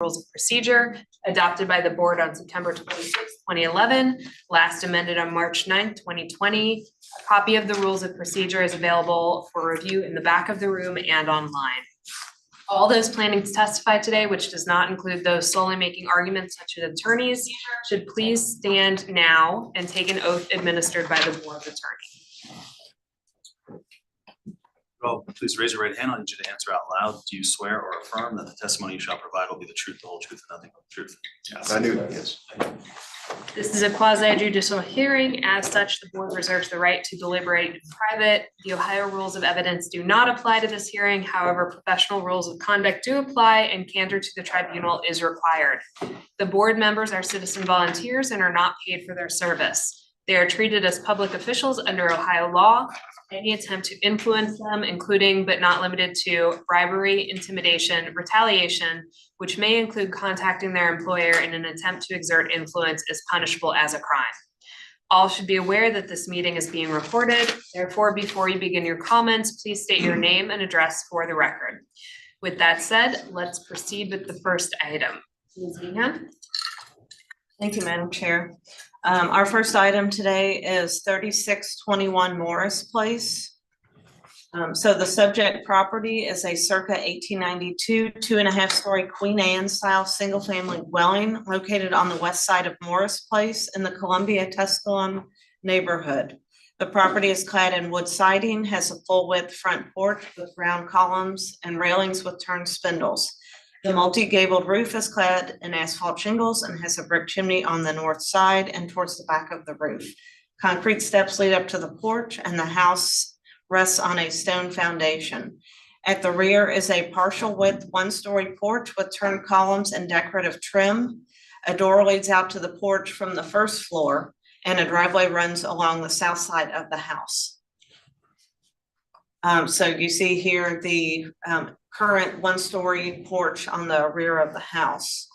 Rules of Procedure adopted by the board on September 26, 2011, last amended on March 9, 2020. A copy of the Rules of Procedure is available for review in the back of the room and online. All those planning to testify today, which does not include those solely making arguments such as attorneys, should please stand now and take an oath administered by the board attorney. Well, please raise your right hand. I need you to answer out loud. Do you swear or affirm that the testimony you shall provide will be the truth, the whole truth, and nothing but the truth? Yes. I do, yes. This is a quasi judicial hearing. As such, the board reserves the right to deliberate in private. The Ohio rules of evidence do not apply to this hearing. However, professional rules of conduct do apply, and candor to the tribunal is required. The board members are citizen volunteers and are not paid for their service. They are treated as public officials under Ohio law. Any attempt to influence them, including but not limited to bribery, intimidation, retaliation, which may include contacting their employer in an attempt to exert influence, is punishable as a crime. All should be aware that this meeting is being recorded. Therefore, before you begin your comments, please state your name and address for the record. With that said, let's proceed with the first item. Ms. Meehan. Thank you, Madam Chair. Our first item today is 3621 Morris Place. So the subject property is a circa 1892, 2.5-story Queen Anne style single family dwelling located on the west side of Morris Place in the Columbia Tusculum neighborhood. The property is clad in wood siding, has a full width front porch with round columns and railings with turned spindles. The multi-gabled roof is clad in asphalt shingles and has a brick chimney on the north side and towards the back of the roof. Concrete steps lead up to the porch, and the house rests on a stone foundation. At the rear is a partial width 1-story porch with turned columns and decorative trim. A door leads out to the porch from the first floor, and a driveway runs along the south side of the house. So you see here the current 1-story porch on the rear of the house.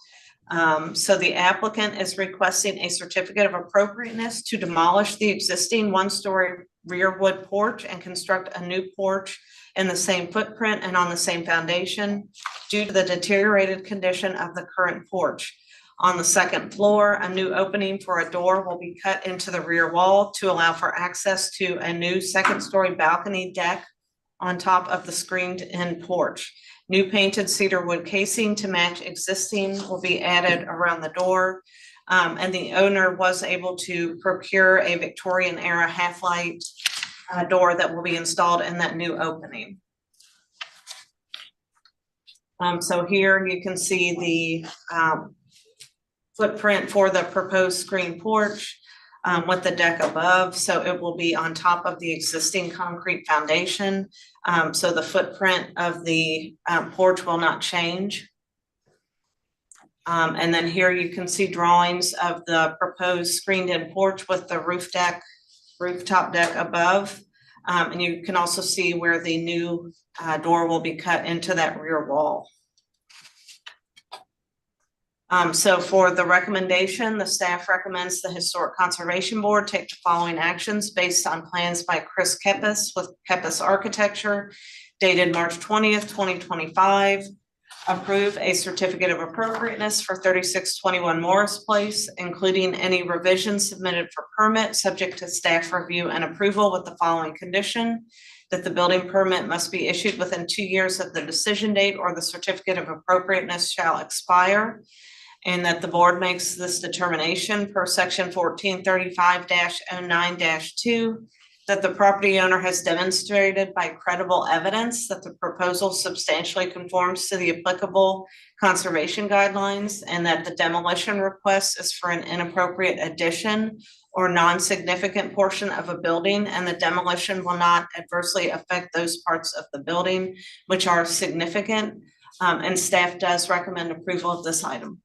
So the applicant is requesting a certificate of appropriateness to demolish the existing 1-story rear wood porch and construct a new porch in the same footprint and on the same foundation due to the deteriorated condition of the current porch. On the second floor, a new opening for a door will be cut into the rear wall to allow for access to a new 2nd-story balcony deck on top of the screened-in porch. New painted cedar wood casing to match existing will be added around the door. And the owner was able to procure a Victorian-era half-light door that will be installed in that new opening. So here you can see the footprint for the proposed screen porch with the deck above. So it will be on top of the existing concrete foundation. So the footprint of the porch will not change. And then here you can see drawings of the proposed screened-in porch with the rooftop deck above. And you can also see where the new door will be cut into that rear wall. So for the recommendation, the staff recommends the Historic Conservation Board take the following actions based on plans by Chris Kepis with Kepis Architecture dated March 20th, 2025. Approve a certificate of appropriateness for 3621 Morris Place, including any revisions submitted for permit subject to staff review and approval with the following condition: that the building permit must be issued within 2 years of the decision date or the certificate of appropriateness shall expire, and that the board makes this determination per section 1435-09-2, that the property owner has demonstrated by credible evidence that the proposal substantially conforms to the applicable conservation guidelines, and that the demolition request is for an inappropriate addition or non-significant portion of a building, and the demolition will not adversely affect those parts of the building which are significant. And staff does recommend approval of this item.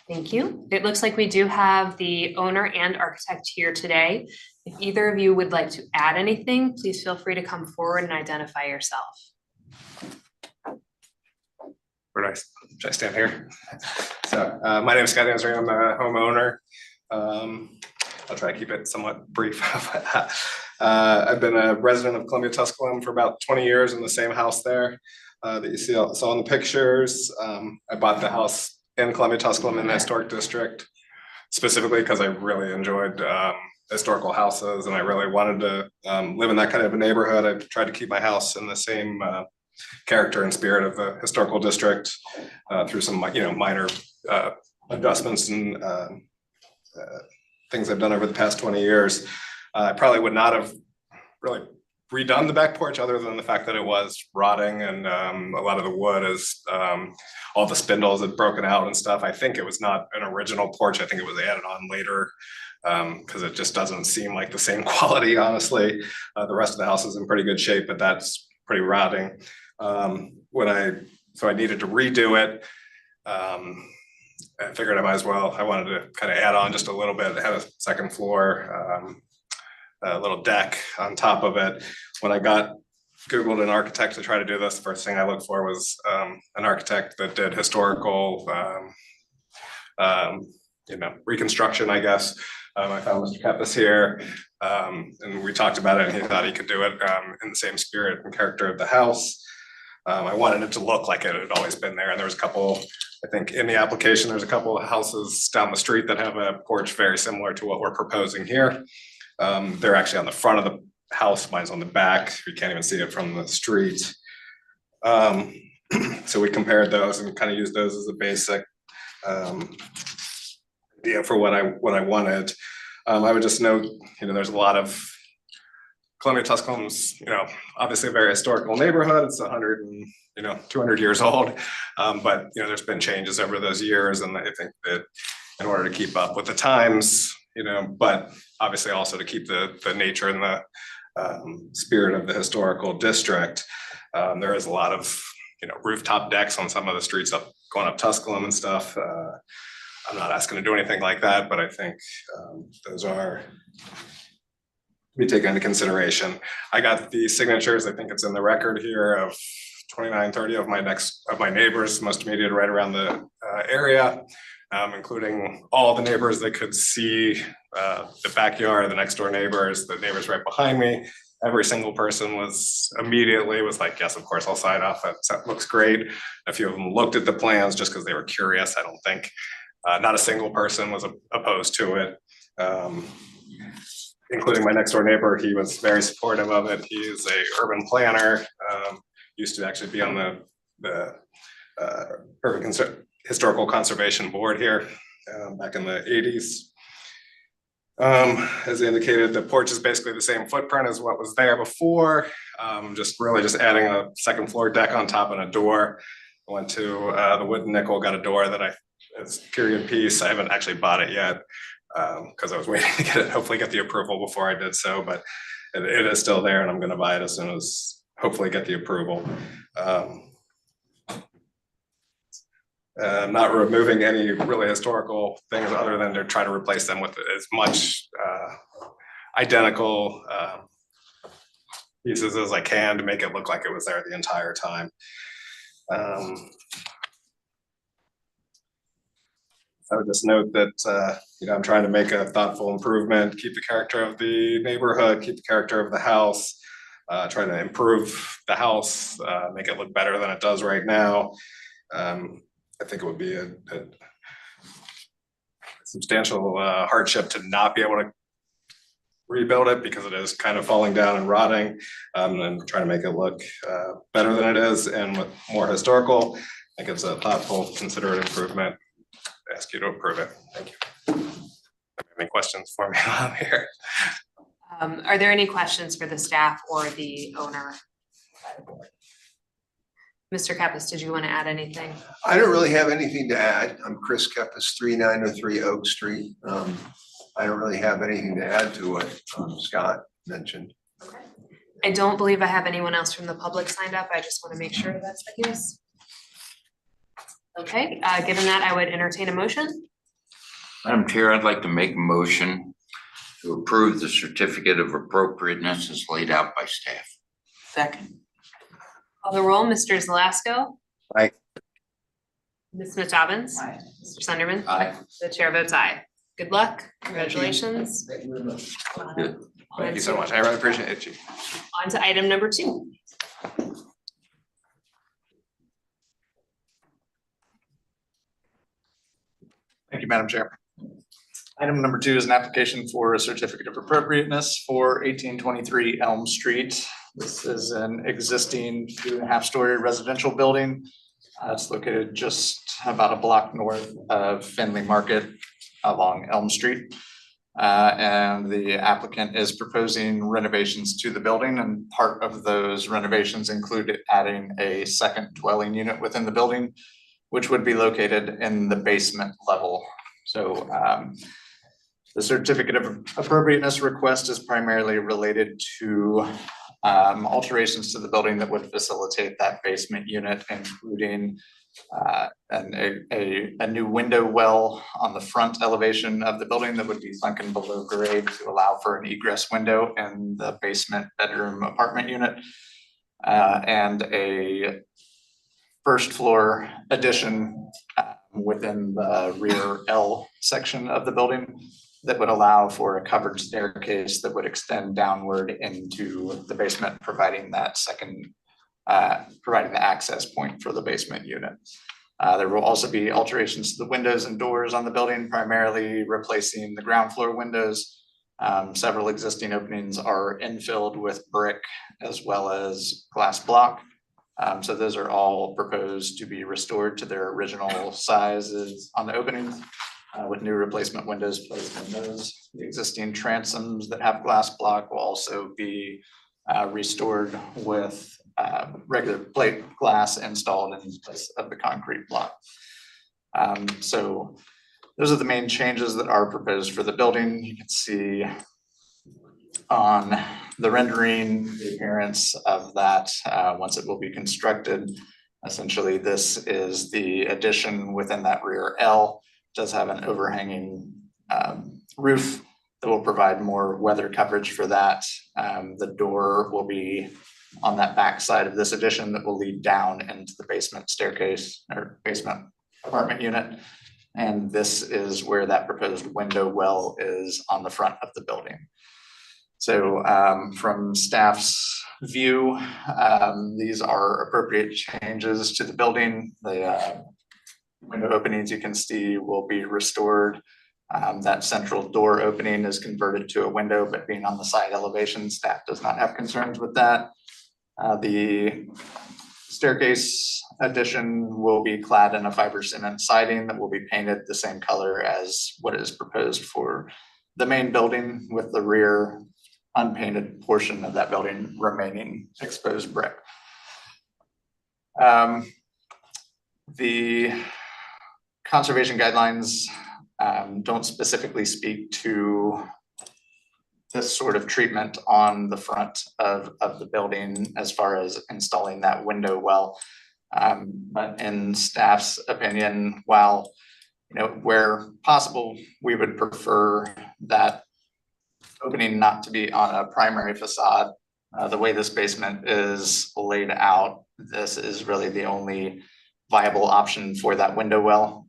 Thank you. It looks like we do have the owner and architect here today. If either of you would like to add anything, please feel free to come forward and identify yourself. Where should I stand here? So my name is Scott Ansary. I'm a homeowner. I'll try to keep it somewhat brief. I've been a resident of Columbia Tusculum for about 20 years in the same house there that you saw in the pictures. I bought the house in Columbia Tusculum in the historic district, specifically because I really enjoyed historical houses and I really wanted to live in that kind of a neighborhood. I tried to keep my house in the same character and spirit of the historical district through some minor adjustments and things I've done over the past 20 years. I probably would not have really redone the back porch other than the fact that it was rotting and a lot of the wood is all the spindles had broken out and stuff. I think it was not an original porch. I think it was added on later because it just doesn't seem like the same quality, honestly. The rest of the house is in pretty good shape, but that's pretty rotting. So I needed to redo it. I figured I might as well. I wanted to kind of add on just a little bit. It had a second floor, a little deck on top of it. When I Googled an architect to try to do this, the first thing I looked for was an architect that did historical, reconstruction, I guess. I found Mr. Kepis here, and we talked about it, and he thought he could do it in the same spirit and character of the house. I wanted it to look like it had always been there, and there was a couple, I think in the application, there's a couple of houses down the street that have a porch very similar to what we're proposing here. They're actually on the front of the house, mine's on the back. You can't even see it from the street. So we compared those and kind of used those as a basic idea for what I wanted. I would just note, there's a lot of Columbia Tusculum's, obviously a very historical neighborhood. It's 100 and 200 years old, but there's been changes over those years, and I think that in order to keep up with the times, but obviously also to keep the nature and the spirit of the historical district, there is a lot of rooftop decks on some of the streets going up Tusculum and stuff. I'm not asking to do anything like that, but I think those are to be taken into consideration. I got the signatures, I think it's in the record here, of 29, 30 of my neighbors, most immediate right around the area, including all the neighbors that could see the backyard, the next door neighbors, the neighbors right behind me. Every single person was like, yes, of course, I'll sign off. That looks great. A few of them looked at the plans just because they were curious. I don't think, not a single person was opposed to it. Including my next door neighbor. He was very supportive of it. He is a urban planner, used to actually be on the Urban Historical Conservation Board here back in the 80s. As indicated, the porch is basically the same footprint as what was there before, just adding a second floor deck on top and a door. I went to the Wood and Nickel, got a door that it's period piece. I haven't actually bought it yet because I was waiting to hopefully get the approval before I did so, but it is still there and I'm going to buy it as soon as hopefully get the approval. Not removing any really historical things other than to try to replace them with as much identical pieces as I can to make it look like it was there the entire time. I would just note that I'm trying to make a thoughtful improvement, keep the character of the neighborhood, keep the character of the house, try to improve the house, make it look better than it does right now. I think it would be a substantial hardship to not be able to rebuild it because it is kind of falling down and rotting, and trying to make it look better than it is and with more historical. I think it's a thoughtful, considerate improvement. I ask you to approve it. Thank you. Any questions for me while I'm here? Are there any questions for the staff or the owner? Mr. Kepis, did you want to add anything? I don't really have anything to add. I'm Chris Kepis, 3903 Oak Street. I don't really have anything to add to what Scott mentioned. Okay. I don't believe I have anyone else from the public signed up. I just want to make sure that's the case. Okay, given that, I would entertain a motion. Madam Chair, I'd like to make a motion to approve the certificate of appropriateness as laid out by staff. Second. Call the roll, Mr. Zelasco. Aye. Ms. Smith Dobbins. Aye. Mr. Sunderman. Aye. The chair votes aye. Good luck. Congratulations. Thank you very much. Thank you so much. I really appreciate it, Chief. On to item number 2. Thank you, Madam Chair. Item number 2 is an application for a certificate of appropriateness for 1823 Elm Street. This is an existing 2.5-story residential building. It's located just about a block north of Findlay Market along Elm Street. And the applicant is proposing renovations to the building, and part of those renovations included adding a second dwelling unit within the building, which would be located in the basement level. So the certificate of appropriateness request is primarily related to alterations to the building that would facilitate that basement unit, including a new window well on the front elevation of the building that would be sunken below grade to allow for an egress window in the basement bedroom apartment unit, and a first floor addition within the rear L section of the building that would allow for a covered staircase that would extend downward into the basement, providing that providing the access point for the basement unit. There will also be alterations to the windows and doors on the building, primarily replacing the ground floor windows. Several existing openings are infilled with brick as well as glass block. So those are all proposed to be restored to their original sizes on the openings, with new replacement windows placed in those. The existing transoms that have glass block will also be restored with regular plate glass installed in place of the concrete block. So those are the main changes that are proposed for the building. You can see on the rendering the appearance of that once it will be constructed. Essentially, this is the addition within that rear L. It does have an overhanging roof that will provide more weather coverage for that. The door will be on that back side of this addition that will lead down into the basement staircase or basement apartment unit. And this is where that proposed window well is on the front of the building. So from staff's view, these are appropriate changes to the building. The window openings you can see will be restored. That central door opening is converted to a window, but being on the side elevation, staff does not have concerns with that. The staircase addition will be clad in a fiber cement siding that will be painted the same color as what is proposed for the main building, with the rear unpainted portion of that building remaining exposed brick. The conservation guidelines don't specifically speak to this sort of treatment on the front of the building as far as installing that window well. But in staff's opinion, while where possible, we would prefer that opening not to be on a primary facade. The way this basement is laid out, this is really the only viable option for that window well.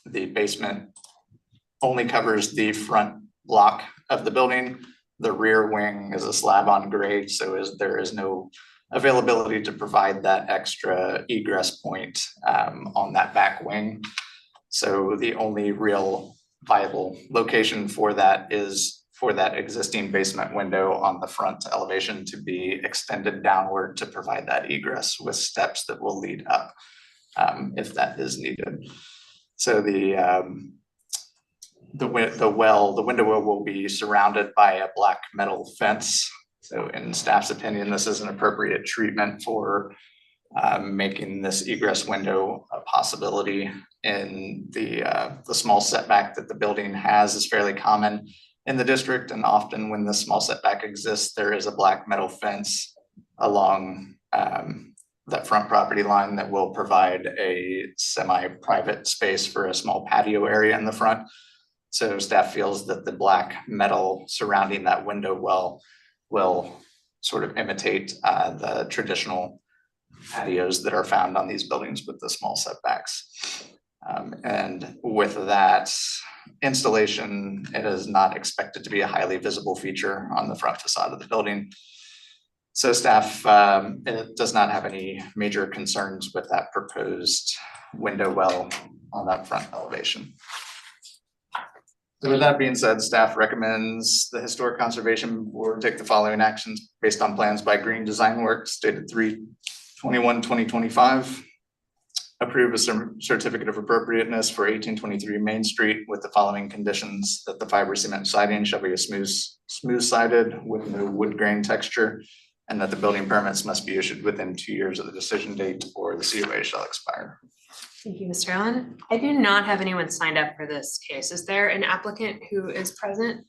The basement only covers the front block of the building. The rear wing is a slab on grade, so there is no availability to provide that extra egress point on that back wing. So the only real viable location for that is for that existing basement window on the front elevation to be extended downward to provide that egress with steps that will lead up if that is needed. So the window well will be surrounded by a black metal fence. So in staff's opinion, this is an appropriate treatment for making this egress window a possibility. In the small setback that the building has is fairly common in the district, and often when the small setback exists, there is a black metal fence along that front property line that will provide a semi-private space for a small patio area in the front. So staff feels that the black metal surrounding that window well will sort of imitate the traditional patios that are found on these buildings with the small setbacks. And with that installation, it is not expected to be a highly visible feature on the front facade of the building. So staff it does not have any major concerns with that proposed window well on that front elevation. So with that being said, staff recommends the Historic Conservation Board take the following actions based on plans by Green Design Works dated 3/21/2025. Approve a certificate of appropriateness for 1823 Main Street with the following conditions: that the fiber cement siding shall be a smooth sided with no wood grain texture, and that the building permits must be issued within 2 years of the decision date or the COA shall expire. Thank you, Mr. Allen. I do not have anyone signed up for this case. Is there an applicant who is present?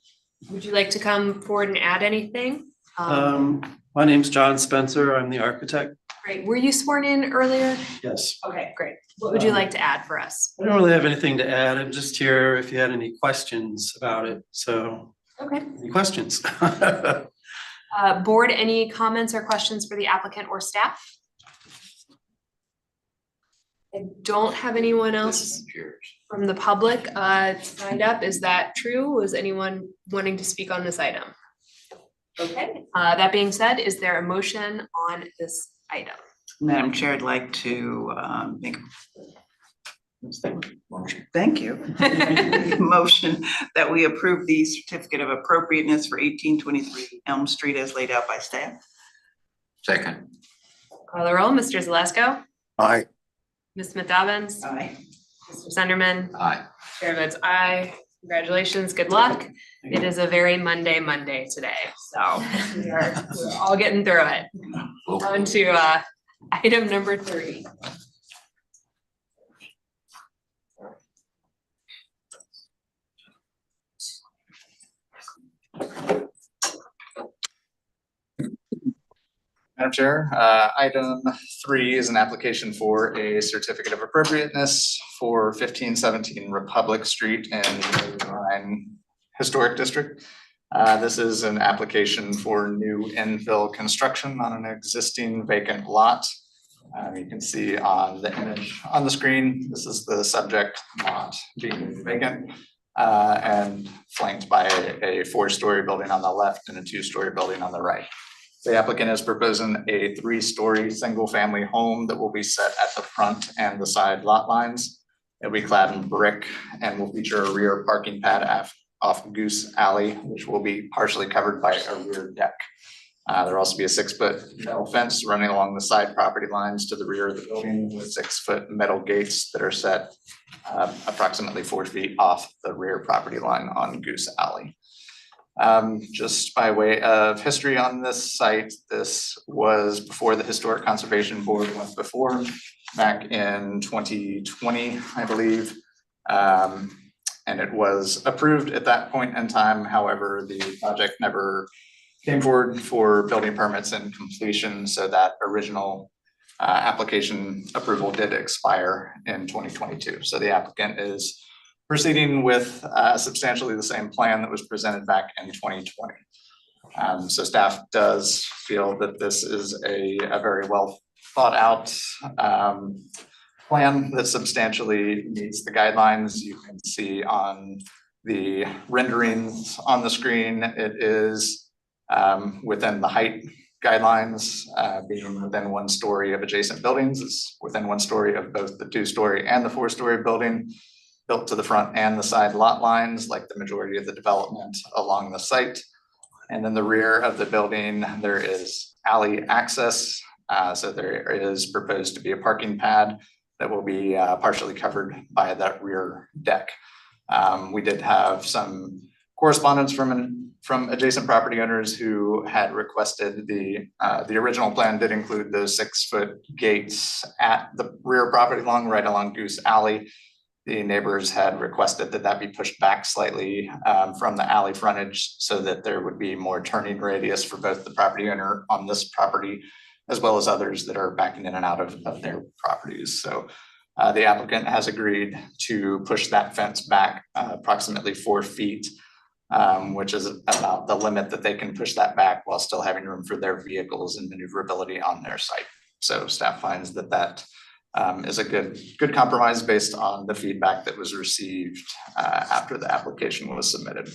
Would you like to come forward and add anything? My name's John Spencer. I'm the architect. Great. Were you sworn in earlier? Yes. Okay, great. What would you like to add for us? I don't really have anything to add. I'm just here if you had any questions about it. So, Okay. any questions? Board, any comments or questions for the applicant or staff? I don't have anyone else from the public signed up. Is that true? Was anyone wanting to speak on this item? Okay, that being said, is there a motion on this item? Madam Chair, I'd like to make. Thank you. Motion that we approve the certificate of appropriateness for 1823 Elm Street as laid out by staff. Second. Call the roll. Mr. Zalesko? Aye. Ms. Smith Dobbins? Aye. Mr. Sunderman? Aye. Chair votes aye. Congratulations, good luck. It is a very Monday today, so we're all getting through it. On to item number 3. Madam Chair, item 3 is an application for a certificate of appropriateness for 1517 Republic Street in the Irvine Historic District. This is an application for new infill construction on an existing vacant lot. You can see on the image on the screen, this is the subject lot being vacant and flanked by a 4-story building on the left and a 2-story building on the right. The applicant is proposing a 3-story single-family home that will be set at the front and the side lot lines. It'll be clad in brick and will feature a rear parking pad off Goose Alley, which will be partially covered by a rear deck. There'll also be a 6-foot metal fence running along the side property lines to the rear of the building with 6-foot metal gates that are set approximately 4 feet off the rear property line on Goose Alley. Just by way of history on this site, this was before the Historic Conservation Board went before, back in 2020, I believe. And it was approved at that point in time. However, the project never came forward for building permits and completion, so that original application approval did expire in 2022. So the applicant is proceeding with substantially the same plan that was presented back in 2020. So staff does feel that this is a very well thought out plan that substantially meets the guidelines. You can see on the renderings on the screen, it is within the height guidelines, being within 1 story of adjacent buildings. It's within 1 story of both the 2-story and the 4-story building, built to the front and the side lot lines, like the majority of the development along the site. And then the rear of the building, there is alley access. So there is proposed to be a parking pad that will be partially covered by that rear deck. We did have some correspondence from adjacent property owners who had requested the original plan did include those 6-foot gates at the rear property line right along Goose Alley. The neighbors had requested that that be pushed back slightly from the alley frontage so that there would be more turning radius for both the property owner on this property as well as others that are backing in and out of their properties. So the applicant has agreed to push that fence back approximately 4 feet, which is about the limit that they can push that back while still having room for their vehicles and maneuverability on their site. So staff finds that that is a good compromise based on the feedback that was received after the application was submitted.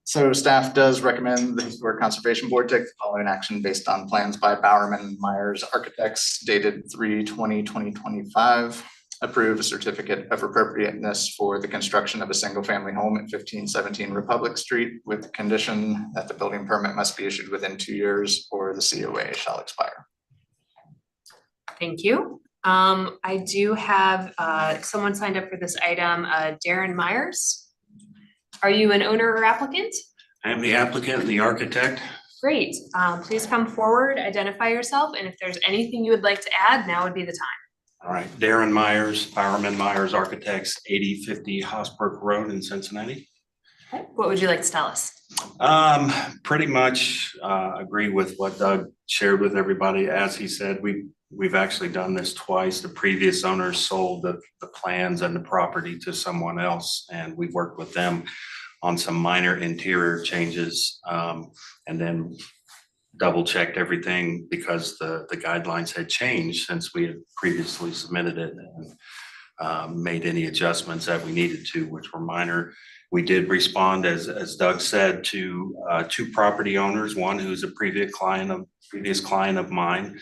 So staff does recommend the Historic Conservation Board take the following action based on plans by Bowerman Myers Architects dated 3/20/2025. Approve a certificate of appropriateness for the construction of a single-family home at 1517 Republic Street with the condition that the building permit must be issued within 2 years or the COA shall expire. Thank you. I do have, someone signed up for this item, Darren Myers. Are you an owner or applicant? I am the applicant and the architect. Great. Please come forward, identify yourself, and if there's anything you would like to add, now would be the time. All right, Darren Myers, Bowerman Myers Architects, 8050 Hosbrook Road in Cincinnati. Okay. What would you like to tell us? Pretty much agree with what Doug shared with everybody. As he said, we've actually done this twice. The previous owners sold the plans and the property to someone else, and we worked with them on some minor interior changes, and then double checked everything because the guidelines had changed since we had previously submitted it, and made any adjustments that we needed to, which were minor. We did respond, as Doug said, to 2 property owners, one who's a previous client of mine,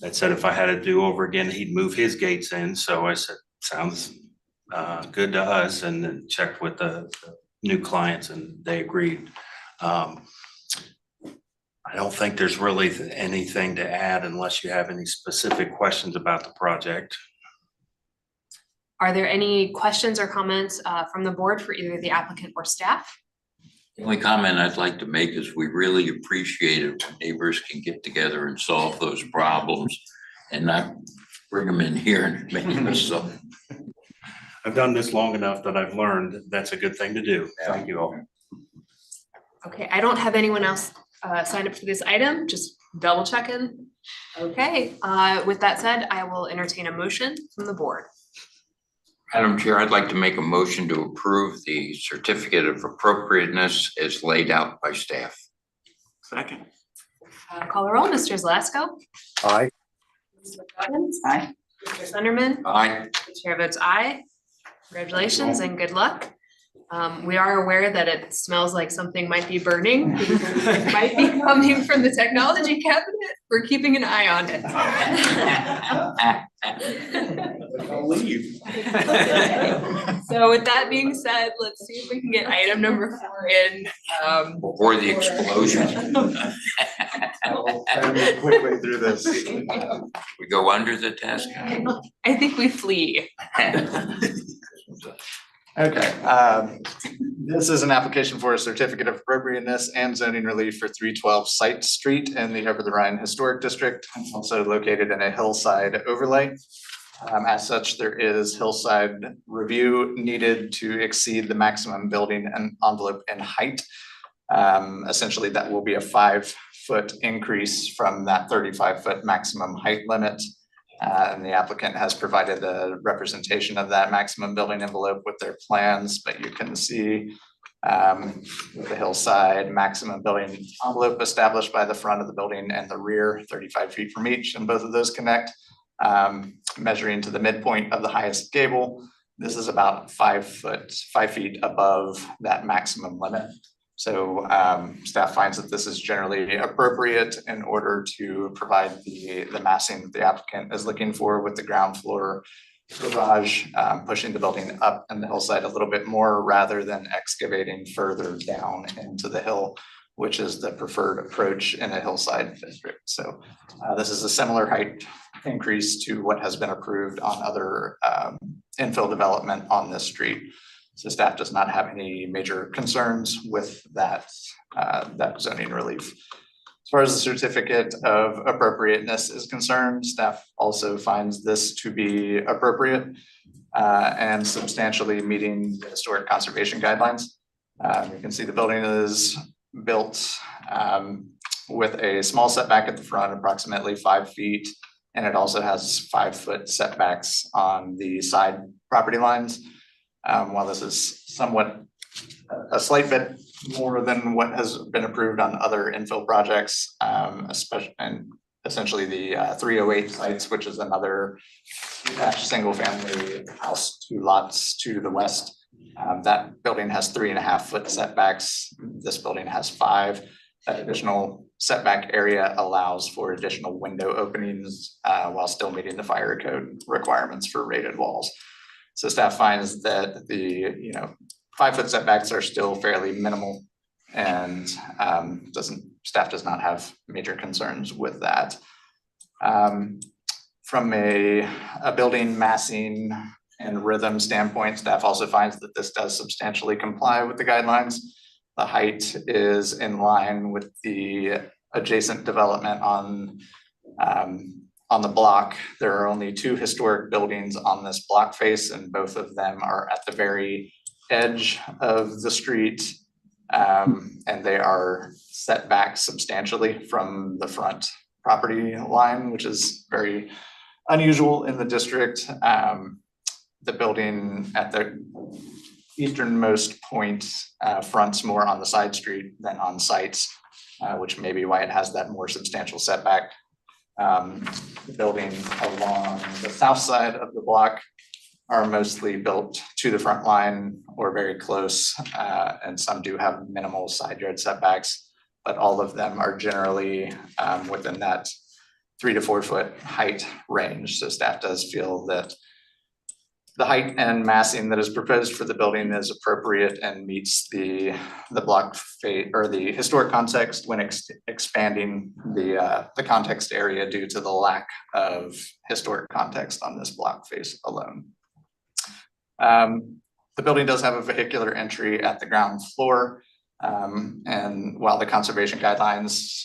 that said if I had to do over again, he'd move his gates in. So I said, sounds good to us, and then checked with the new clients and they agreed. I don't think there's really anything to add unless you have any specific questions about the project. Are there any questions or comments from the board for either the applicant or staff? The only comment I'd like to make is we really appreciate it when neighbors can get together and solve those problems and not bring them in here and make us so. I've done this long enough that I've learned that's a good thing to do. Thank you all. Okay, I don't have anyone else signed up for this item, just double checking. Okay, with that said, I will entertain a motion from the board. Madam Chair, I'd like to make a motion to approve the certificate of appropriateness as laid out by staff. Second. Call the roll, Mr. Zalasko. Aye. Mr. Evans. Aye. Mr. Sunderman. Aye. The chair votes aye. Congratulations and good luck. We are aware that it smells like something might be burning. It might be coming from the technology cabinet. We're keeping an eye on it. I'll leave. So with that being said, let's see if we can get item number 4 in. Before the explosion. Quickly through this. We go under the task. I think we flee. Okay, this is an application for a certificate of appropriateness and zoning relief for 312 Site Street in the Over the Rhine Historic District, also located in a hillside overlay. As such, there is hillside review needed to exceed the maximum building and envelope in height. Essentially, that will be a 5-foot increase from that 35-foot maximum height limit. And the applicant has provided a representation of that maximum building envelope with their plans, but you can see the hillside maximum building envelope established by the front of the building and the rear, 35 feet from each, and both of those connect. Measuring to the midpoint of the highest gable, this is about 5 feet above that maximum limit. So staff finds that this is generally appropriate in order to provide the massing that the applicant is looking for with the ground floor garage, pushing the building up and the hillside a little bit more rather than excavating further down into the hill, which is the preferred approach in a hillside district. So this is a similar height increase to what has been approved on other infill development on this street. So staff does not have any major concerns with that zoning relief. As far as the certificate of appropriateness is concerned, staff also finds this to be appropriate and substantially meeting the historic conservation guidelines. You can see the building is built with a small setback at the front, approximately 5 feet, and it also has 5-foot setbacks on the side property lines. While this is somewhat a slight bit more than what has been approved on other infill projects, especially and essentially the 308 sites, which is another single family house, 2 lots to the west. That building has 3.5-foot setbacks. This building has 5. That additional setback area allows for additional window openings while still meeting the fire code requirements for rated walls. So staff finds that the 5-foot setbacks are still fairly minimal, and staff does not have major concerns with that. From a building massing and rhythm standpoint, staff also finds that this does substantially comply with the guidelines. The height is in line with the adjacent development on the block. There are only 2 historic buildings on this block face, and both of them are at the very edge of the street. And they are set back substantially from the front property line, which is very unusual in the district. The building at the easternmost point fronts more on the side street than on sites, which may be why it has that more substantial setback. The building along the south side of the block are mostly built to the front line or very close, and some do have minimal side yard setbacks, but all of them are generally within that 3 to 4 foot height range. So staff does feel that the height and massing that is proposed for the building is appropriate and meets the block face or the historic context when expanding the context area due to the lack of historic context on this block face alone. The building does have a vehicular entry at the ground floor, and while the conservation guidelines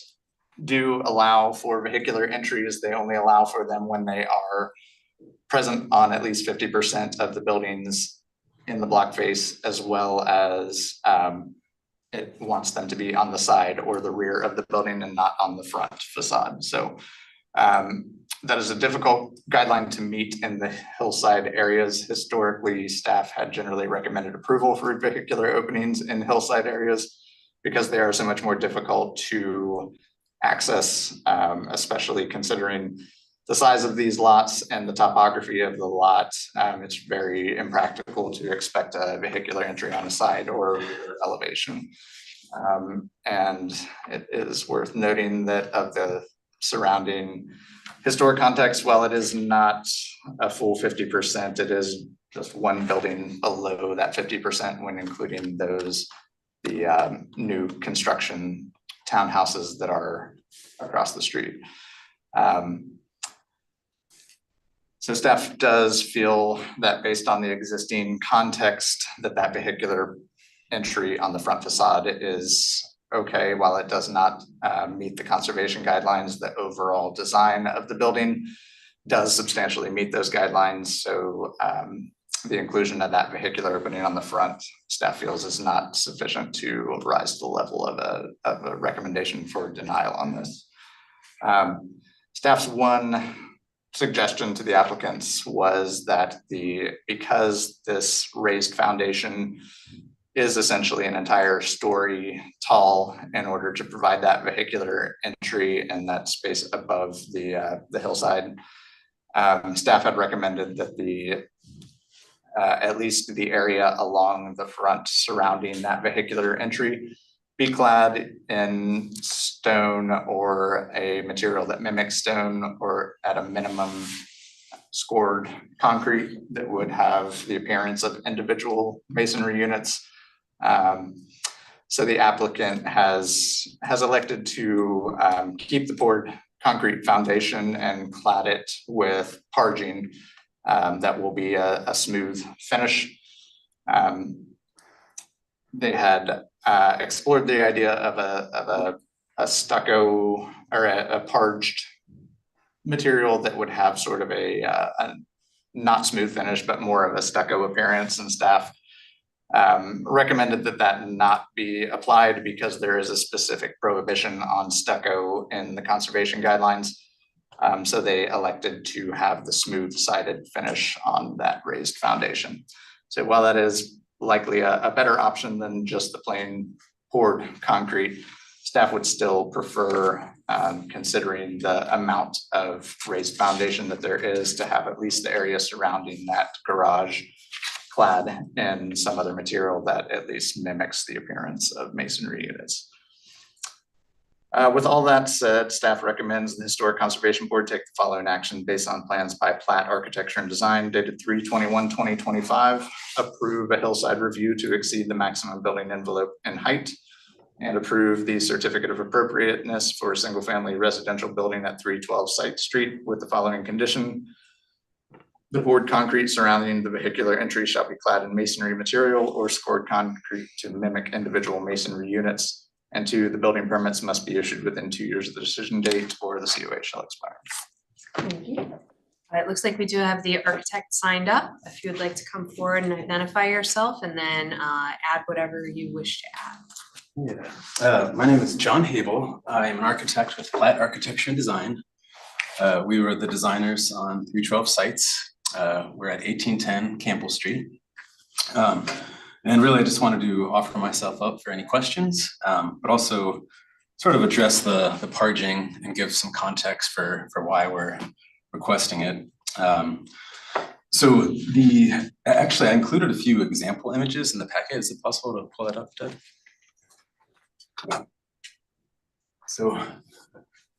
do allow for vehicular entries, they only allow for them when they are present on at least 50% of the buildings in the block face, as well as it wants them to be on the side or the rear of the building and not on the front facade. So that is a difficult guideline to meet in the hillside areas. Historically, staff had generally recommended approval for vehicular openings in hillside areas because they are so much more difficult to access, especially considering the size of these lots and the topography of the lot. It's very impractical to expect a vehicular entry on a side or rear elevation. And it is worth noting that of the surrounding historic context, while it is not a full 50%, it is just one building below that 50% when including the new construction townhouses that are across the street. So staff does feel that based on the existing context that vehicular entry on the front facade is okay. While it does not meet the conservation guidelines, the overall design of the building does substantially meet those guidelines. So the inclusion of that vehicular opening on the front, staff feels is not sufficient to rise to the level of a recommendation for denial on this. Staff's one suggestion to the applicants was that because this raised foundation is essentially an entire story tall, in order to provide that vehicular entry and that space above the hillside, staff had recommended that at least the area along the front surrounding that vehicular entry be clad in stone or a material that mimics stone, or at a minimum scored concrete that would have the appearance of individual masonry units. So the applicant has elected to keep the poured concrete foundation and clad it with parging that will be a smooth finish. They had explored the idea of a stucco or a parged material that would have sort of a not smooth finish, but more of a stucco appearance, and staff recommended that not be applied because there is a specific prohibition on stucco in the conservation guidelines. So they elected to have the smooth sided finish on that raised foundation. So while that is likely a better option than just the plain poured concrete, staff would still prefer, considering the amount of raised foundation that there is, to have at least the area surrounding that garage clad in some other material that at least mimics the appearance of masonry units. With all that said, staff recommends the Historic Conservation Board take the following action based on plans by Platt Architecture and Design dated 3/21/2025. Approve a hillside review to exceed the maximum building envelope in height, and approve the certificate of appropriateness for a single-family residential building at 312 Site Street with the following condition. The poured concrete surrounding the vehicular entry shall be clad in masonry material or scored concrete to mimic individual masonry units. And 2, the building permits must be issued within 2 years of the decision date or the COA shall expire. Thank you. It looks like we do have the architect signed up. If you would like to come forward and identify yourself and then add whatever you wish to add. Yeah, my name is John Habel. I am an architect with Platt Architecture and Design. We were the designers on 312 sites. We're at 1810 Campbell Street. And really, I just wanted to offer myself up for any questions, but also sort of address the parging and give some context for why we're requesting it. So actually, I included a few example images in the packet. Is it possible to pull that up, Doug? So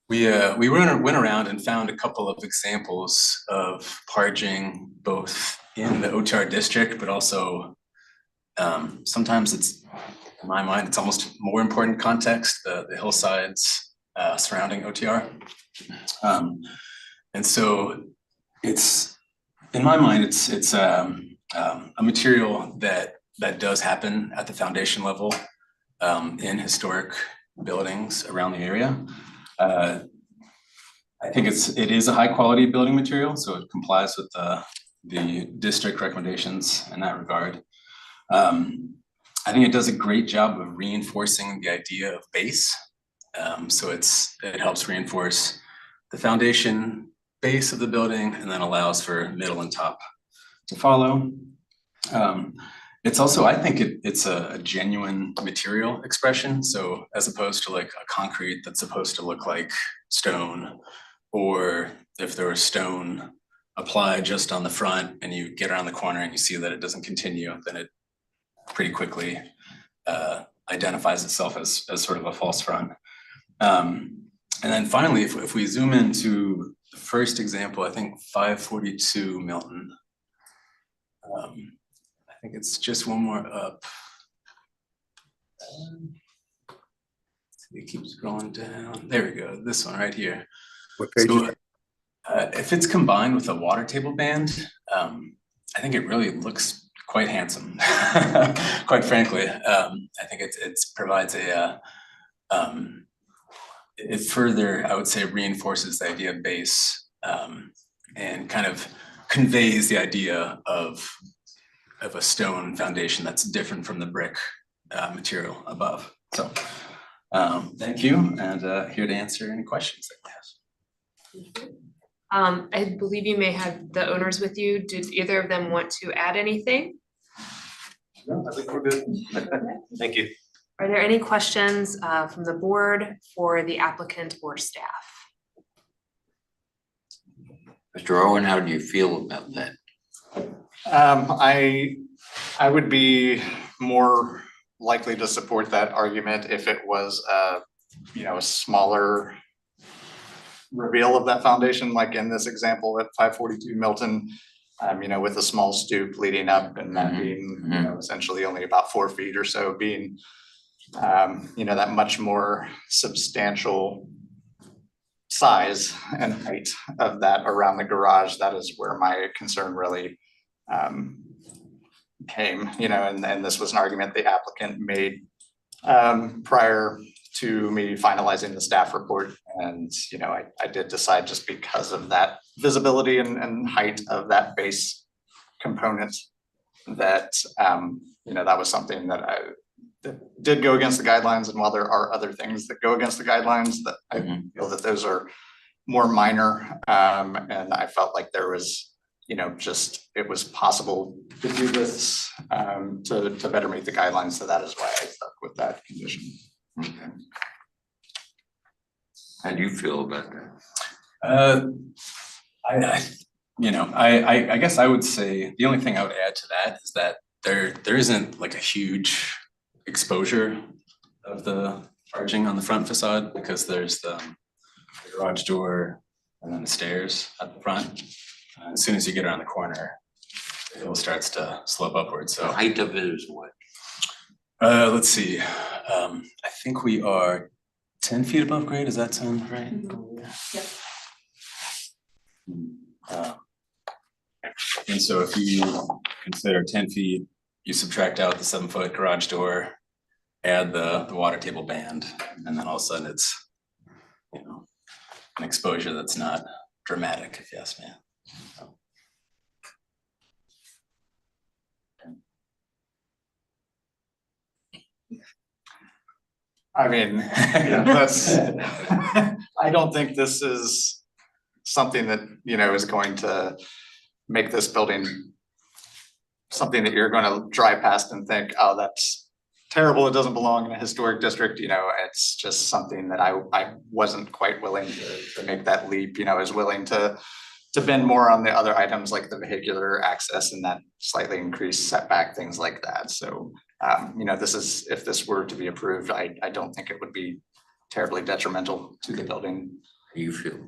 we went around and found a couple of examples of parging both in the OTR district, but also sometimes it's, in my mind, it's almost more important context, the hillsides surrounding OTR. And so it's, in my mind, it's a material that does happen at the foundation level in historic buildings around the area. I think it is a high quality building material, so it complies with the district recommendations in that regard. I think it does a great job of reinforcing the idea of base. So it helps reinforce the foundation base of the building and then allows for middle and top to follow. It's also, I think it's a genuine material expression. So as opposed to like a concrete that's supposed to look like stone, or if there was stone applied just on the front and you get around the corner and you see that it doesn't continue, then it pretty quickly identifies itself as sort of a false front. And then finally, if we zoom into the first example, I think 542 Milton. I think it's just one more up. It keeps scrolling down. There we go. This one right here. What page is it? If it's combined with a water table band, I think it really looks quite handsome. Quite frankly, I think it provides it further, I would say, reinforces the idea of base and kind of conveys the idea of a stone foundation that's different from the brick material above. So thank you, and here to answer any questions that you have. I believe you may have the owners with you. Did either of them want to add anything? No, I think we're good. Thank you. Are there any questions from the board for the applicant or staff? Mr. Owen, how do you feel about that? I would be more likely to support that argument if it was a smaller reveal of that foundation, like in this example at 542 Milton, with a small stoop leading up and that being, essentially only about 4 feet or so, being, that much more substantial size and height of that around the garage. That is where my concern really came, and this was an argument the applicant made prior to me finalizing the staff report. And, I did decide, just because of that visibility and height of that base component, that, that was something that did go against the guidelines. And while there are other things that go against the guidelines, that I feel that those are more minor. And I felt like there was, it was possible to do this to better meet the guidelines. So that is why I stuck with that condition. Okay. How do you feel about that? you know, I guess I would say, the only thing I would add to that is that there isn't like a huge exposure of the arching on the front facade, because there's the garage door and then the stairs at the front. As soon as you get around the corner, it all starts to slope upwards, The so. height of it is what? Let's see, I think we are 10 feet above grade, does that sound right? And so if you consider 10 feet, you subtract out the 7-foot garage door, add the water table band, and then all of a sudden it's, you know, an exposure that's not dramatic, if you ask me. So. I mean, that's, I don't think this is something that, you know, is going to make this building something that you're gonna drive past and think, oh, that's terrible, it doesn't belong in a historic district, you know, it's just something that I wasn't quite willing to make that leap, you know, is willing to bend more on the other items like the vehicular access and that slightly increased setback, things like that, so you know, this is, if this were to be approved, I don't think it would be terribly detrimental to the building. How do you feel?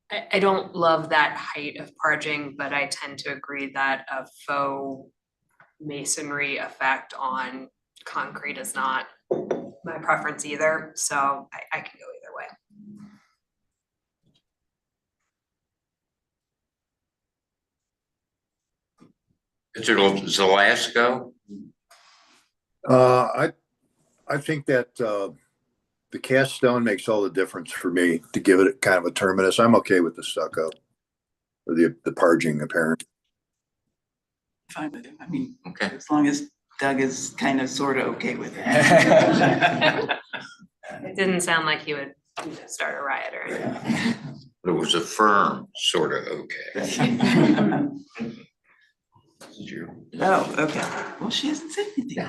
I don't love that height of parging, but I tend to agree that a faux masonry effect on concrete is not my preference either, so I can go either way. Mr. Zelasco? I think that the cast stone makes all the difference for me to give it kind of a terminus. I'm okay with the stucco or the parging apparent. Fine with it. I mean, Okay. as long as Doug is kind of sort of okay with it. It didn't sound like he would start a riot or anything. But it was a firm sort of okay. Oh, okay. Well, she hasn't said anything.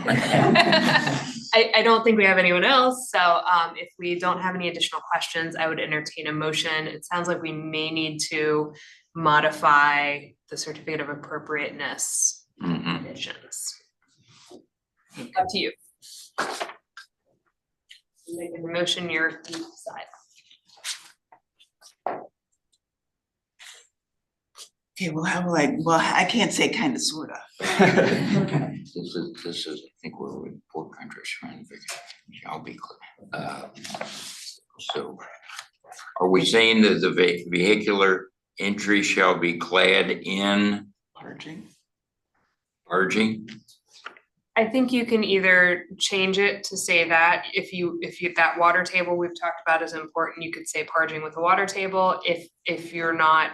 I don't think we have anyone else, so if we don't have any additional questions, I would entertain a motion. It sounds like we may need to modify the certificate of appropriateness conditions. Up to you. Make a motion, you decide. Okay, well, how will I can't say kind of, sort of. This is, I think we're with Port Country, shall be clear. So are we saying that the vehicular entry shall be clad in parging? I think you can either change it to say that if you, that water table we've talked about is important, you could say parging with a water table. If you're not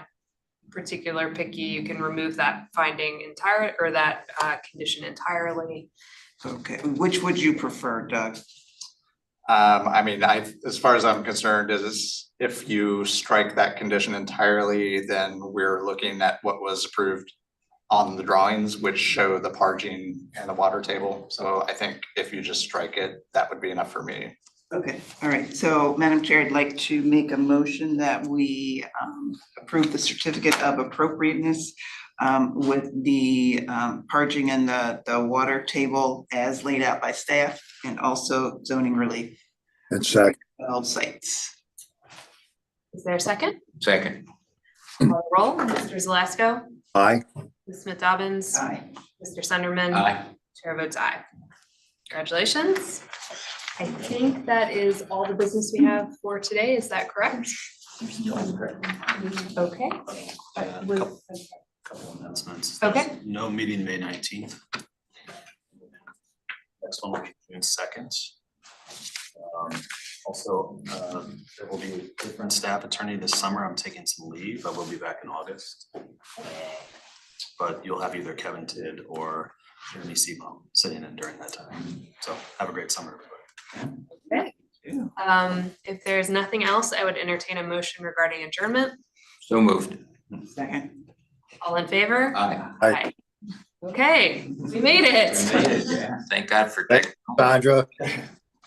particular picky, you can remove that finding entire, or that condition entirely. Okay, which would you prefer, Doug? I mean, as far as I'm concerned, is if you strike that condition entirely, then we're looking at what was approved on the drawings, which show the parging and the water table. So I think if you just strike it, that would be enough for me. Okay, all right. So Madam Chair, I'd like to make a motion that we approve the certificate of appropriateness with the parging and the water table as laid out by staff, and also zoning relief. And second. All sites. Is there a second? Second. Call the roll. Mr. Zelasco? Aye. Ms. Smith Dobbins? Aye. Mr. Sunderman? Aye. Chair votes aye. Congratulations. I think that is all the business we have for today. Is that correct? Okay. Couple announcements. Okay. No meeting May 19th. Next one will be June 2nd. Also, there will be a different staff attorney this summer. I'm taking some leave. I will be back in August. But you'll have either Kevin Tidd or Jeremy Seabaum sitting in during that time. So have a great summer, everybody. Okay. If there's nothing else, I would entertain a motion regarding adjournment. So moved. Second. All in favor? Aye. Aye. Okay, we made it. Thank God for technology. Sandra.